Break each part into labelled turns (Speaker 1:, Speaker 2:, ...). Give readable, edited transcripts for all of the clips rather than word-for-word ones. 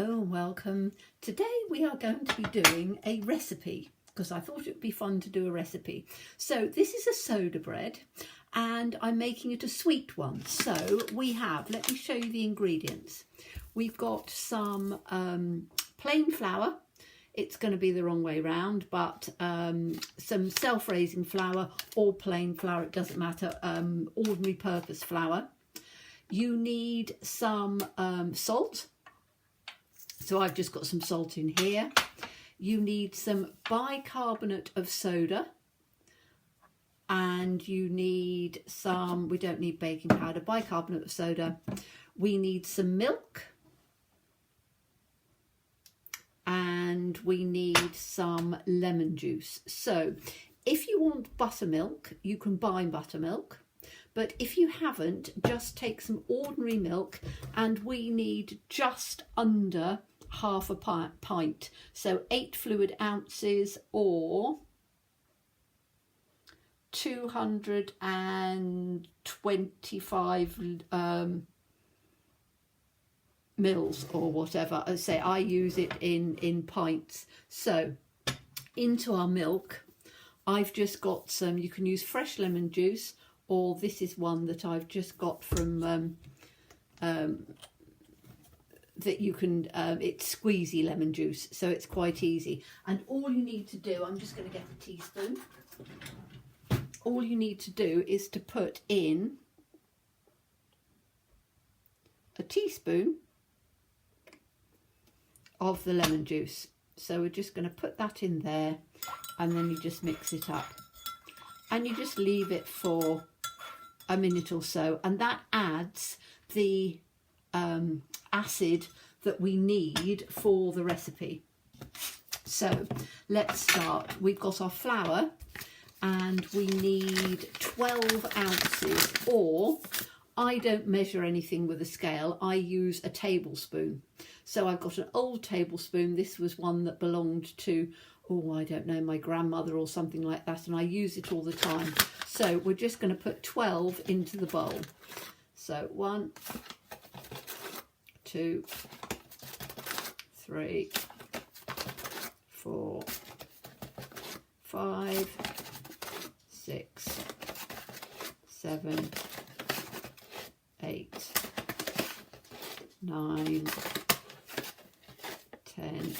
Speaker 1: Hello and welcome. Today we are going to be doing a recipe because I thought it would be fun to do a recipe. So this is a soda bread and I'm making it a sweet one. So we have, let me show you the ingredients. We've got some plain flour. It's going to be the wrong way round, but some self-raising flour or plain flour, it doesn't matter, ordinary purpose flour. You need some salt. So I've just got some salt in here. You need some bicarbonate of soda. And you need some, we don't need baking powder, bicarbonate of soda. We need some milk. And we need some lemon juice. So if you want buttermilk, you can buy buttermilk. But if you haven't, just take some ordinary milk, and we need just under half a pint. So 8 fluid ounces or 225 mils or whatever. I say I use it in pints. So into our milk, I've just got some, you can use fresh lemon juice, or this is one that I've just got from that you can, it's squeezy lemon juice, so it's quite easy. And all you need to do, I'm just going to get a teaspoon. All you need to do is to put in a teaspoon of the lemon juice. So we're just going to put that in there, and then you just mix it up. And you just leave it for a minute or so, and that adds the acid that we need for the recipe. So let's start. We've got our flour and we need 12 ounces, or I don't measure anything with a scale, I use a tablespoon. So I've got an old tablespoon. This was one that belonged to, oh, I don't know, my grandmother or something like that, and I use it all the time. So we're just going to put 12 into the bowl. So 1, 2, 3, 4, 5, 6, 7, 8, 9, 10,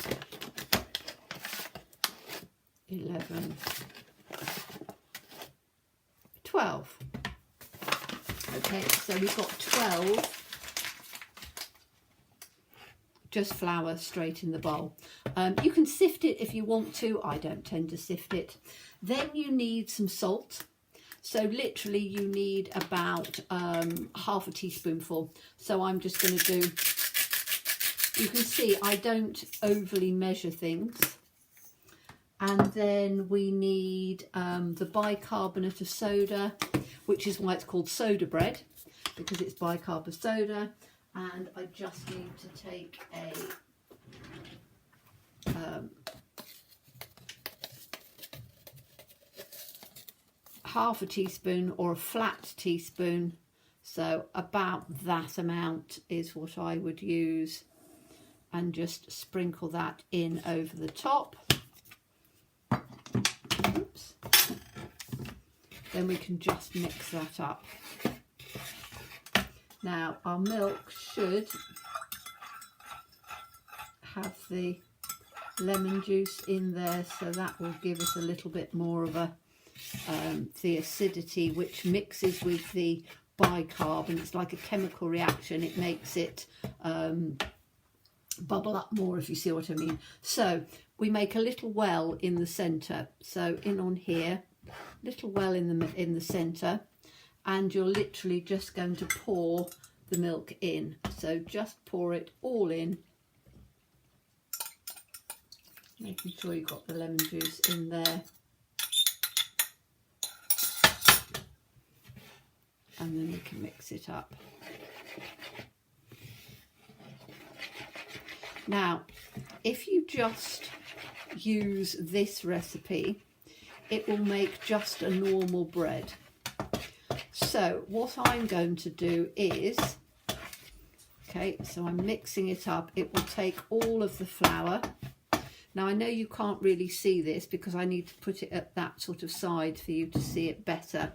Speaker 1: 11, 12. Okay, so we've got 12 just flour straight in the bowl. You can sift it if you want to. I don't tend to sift it. Then you need some salt. So literally you need about half a teaspoonful. So I'm just going to do, you can see I don't overly measure things. And then we need the bicarbonate of soda, which is why it's called soda bread, because it's bicarb of soda. And I just need to take a half a teaspoon or a flat teaspoon. So about that amount is what I would use, and just sprinkle that in over the top. Oops. Then we can just mix that up. Now our milk should have the lemon juice in there, so that will give us a little bit more of a the acidity, which mixes with the bicarb, and it's like a chemical reaction. It makes it bubble up more, if you see what I mean. So we make a little well in the centre. So in on here, little well in the centre, and you're literally just going to pour the milk in. So just pour it all in, making sure you've got the lemon juice in there. And then we can mix it up. Now, if you just use this recipe, it will make just a normal bread. So what I'm going to do is, Okay, so I'm mixing it up. It will take all of the flour. Now I know you can't really see this because I need to put it at that sort of side for you to see it better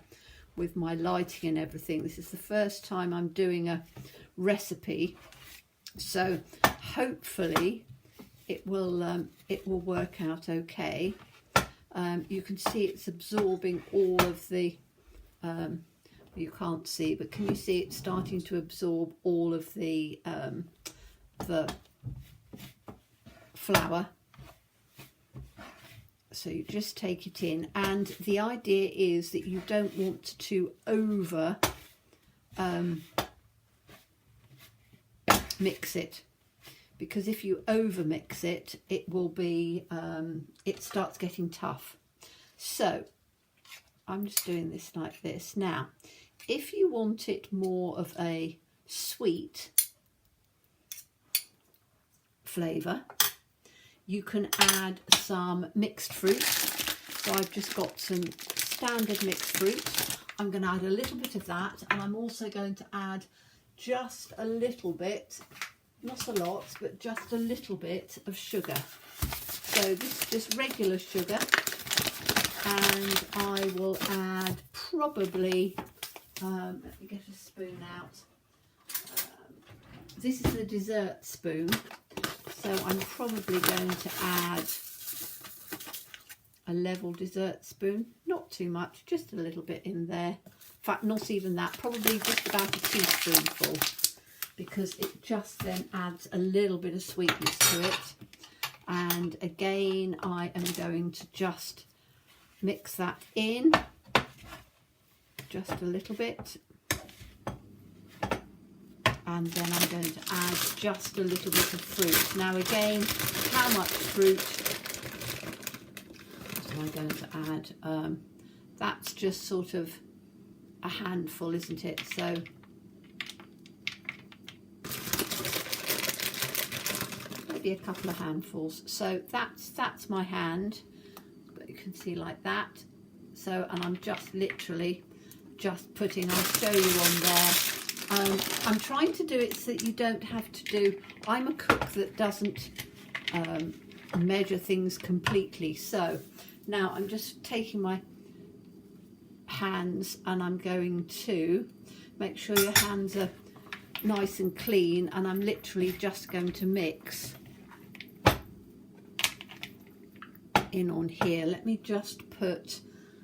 Speaker 1: with my lighting and everything. This is the first time I'm doing a recipe, so hopefully it will work out okay. You can see it's absorbing all of the you can't see, but can you see it's starting to absorb all of the flour? So you just take it in, and the idea is that you don't want to over mix it, because if you over mix it, it will be it starts getting tough. So I'm just doing this like this. Now if you want it more of a sweet flavour, you can add some mixed fruit. So I've just got some standard mixed fruit. I'm going to add a little bit of that, and I'm also going to add just a little bit, not a lot, but just a little bit of sugar. So this is just regular sugar, and I will add probably, let me get a spoon out. This is the dessert spoon. So I'm probably going to add a level dessert spoon, not too much, just a little bit in there. In fact, not even that, probably just about a teaspoonful, because it just then adds a little bit of sweetness to it. And again, I am going to just mix that in, just a little bit. And then I'm going to add just a little bit of fruit. Now again, how much fruit am I going to add? That's just sort of a handful, isn't it? So maybe a couple of handfuls. So that's my hand, but you can see like that. So, and I'm just literally just putting, I'll show you on there. I'm trying to do it so that you don't have to do, I'm a cook that doesn't measure things completely. So now I'm just taking my hands and I'm going to make sure your hands are nice and clean, and I'm literally just going to mix in on here. Let me just put,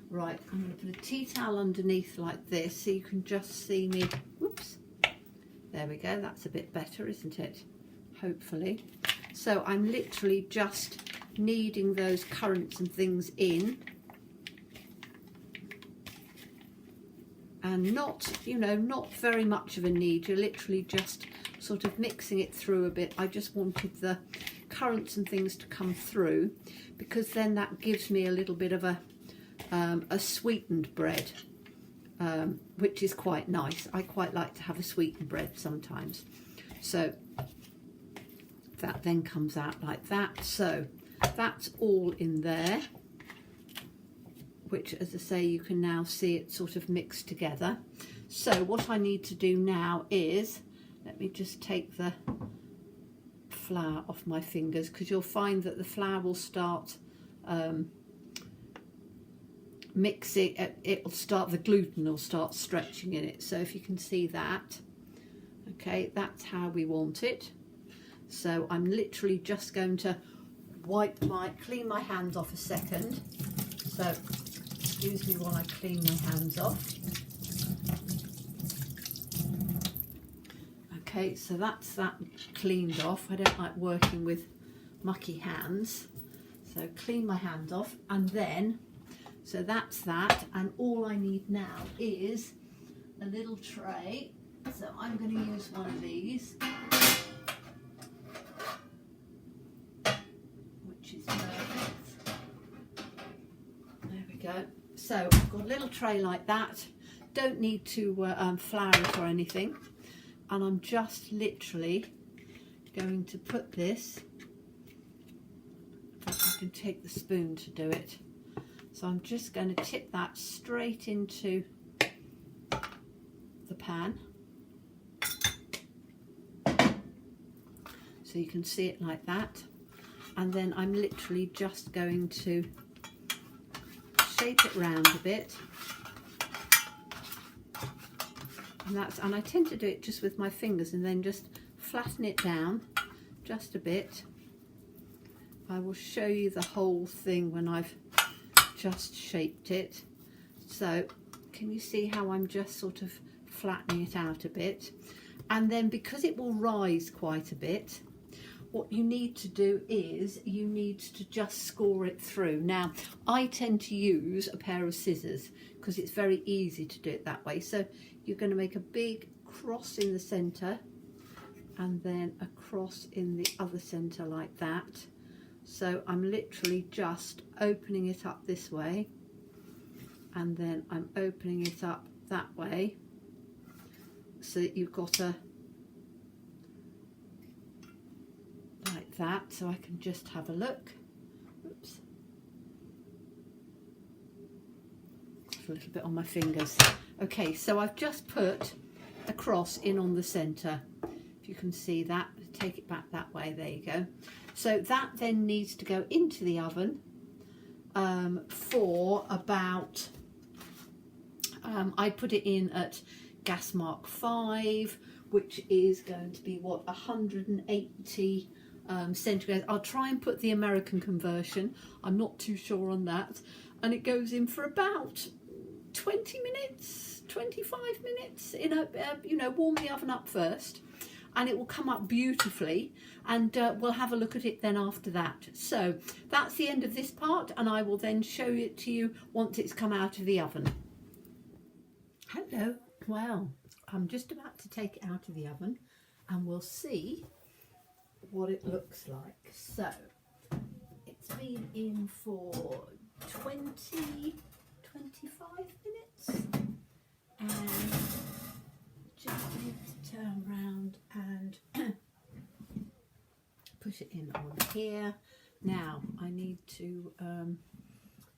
Speaker 1: right, I'm going to put a tea towel underneath like this so you can just see me. Whoops. There we go, that's a bit better, isn't it? Hopefully. So I'm literally just kneading those currants and things in. And not, you know, not very much of a knead. You're literally just sort of mixing it through a bit. I just wanted the currants and things to come through, because then that gives me a little bit of a sweetened bread. Which is quite nice. I quite like to have a sweetened bread sometimes. So that then comes out like that. So that's all in there, which, as I say, you can now see it sort of mixed together. So what I need to do now is, let me just take the flour off my fingers, because you'll find that the flour will start mixing, it'll start, the gluten will start stretching in it. So if you can see that, okay, that's how we want it. So I'm literally just going to clean my hands off a second. So excuse me while I clean my hands off. Okay, so that's that cleaned off. I don't like working with mucky hands. So clean my hands off, and then, so that's that, and all I need now is a little tray. So I'm going to use one of these, which is perfect. There we go. So I've got a little tray like that. Don't need to flour it or anything. And I'm just literally going to put this, if I can take the spoon to do it. So I'm just going to tip that straight into the pan. So you can see it like that. And then I'm literally just going to shape it round a bit. And I tend to do it just with my fingers and then just flatten it down just a bit. I will show you the whole thing when I've just shaped it. So can you see how I'm just sort of flattening it out a bit? And then because it will rise quite a bit, what you need to do is you need to just score it through. Now, I tend to use a pair of scissors because it's very easy to do it that way. So you're going to make a big cross in the centre and then a cross in the other centre like that. So I'm literally just opening it up this way and then I'm opening it up that way so that you've got a like that. So I can just have a look. Oops. A little bit on my fingers. Okay, so I've just put a cross in on the centre. If you can see that, take it back that way, there you go. So that then needs to go into the oven for about, I put it in at gas mark 5, which is going to be what, 180 centigrade. I'll try and put the American conversion, I'm not too sure on that, and it goes in for about 20 minutes, 25 minutes in a, warm the oven up first, and it will come up beautifully, and we'll have a look at it then after that. So that's the end of this part, and I will then show it to you once it's come out of the oven. Hello, well, I'm just about to take it out of the oven and we'll see what it looks like. So it's been in for 20, 25 minutes, and just need to turn around and push it in on here. Now I need to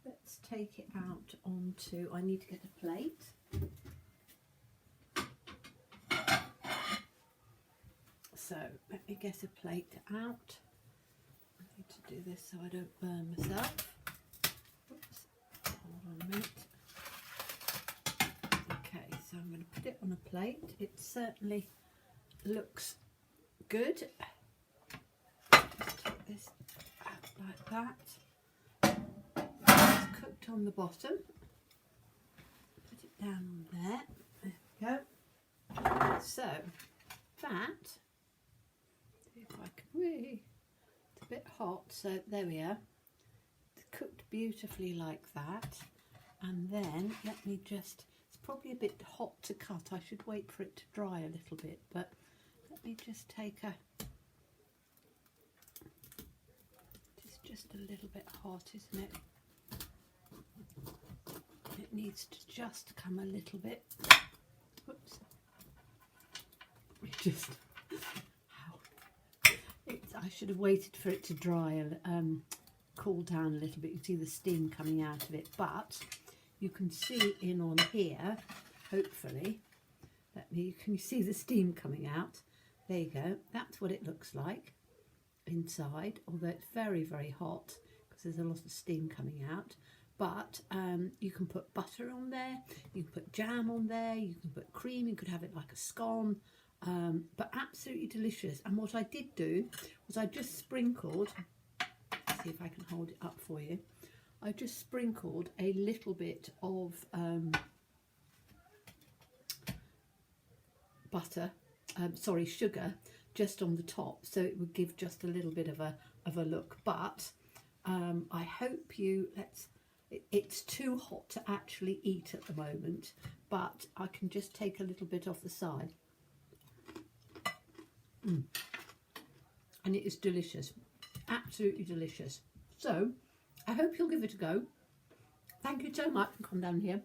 Speaker 1: let's take it out onto, I need to get a plate. So let me get a plate out. I need to do this so I don't burn myself. Oops, hold on a minute. Okay, so I'm going to put it on a plate. It certainly looks good. Just take this out like that. It's cooked on the bottom. Put it down on there. There we go. So that, if I can, it's a bit hot, so there we are. It's cooked beautifully like that. And then let me just, it's probably a bit hot to cut. I should wait for it to dry a little bit, but let me just take a, it's just a little bit hot, isn't it? It needs to just come a little bit. Whoops. Just, I should have waited for it to dry, cool down a little bit. You can see the steam coming out of it, but you can see in on here, hopefully, can you see the steam coming out? There you go, that's what it looks like inside, although it's very, very hot because there's a lot of steam coming out. But you can put butter on there, you can put jam on there, you can put cream, you could have it like a scone, but absolutely delicious. And what I did do was I just sprinkled, let's see if I can hold it up for you, I just sprinkled a little bit of sugar just on the top, so it would give just a little bit of a look. But I hope it's too hot to actually eat at the moment, but I can just take a little bit off the side. And it is delicious, absolutely delicious. So I hope you'll give it a go. Thank you so much for coming down here.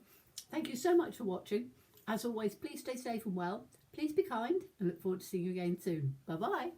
Speaker 1: Thank you so much for watching. As always, please stay safe and well. Please be kind, and look forward to seeing you again soon. Bye bye.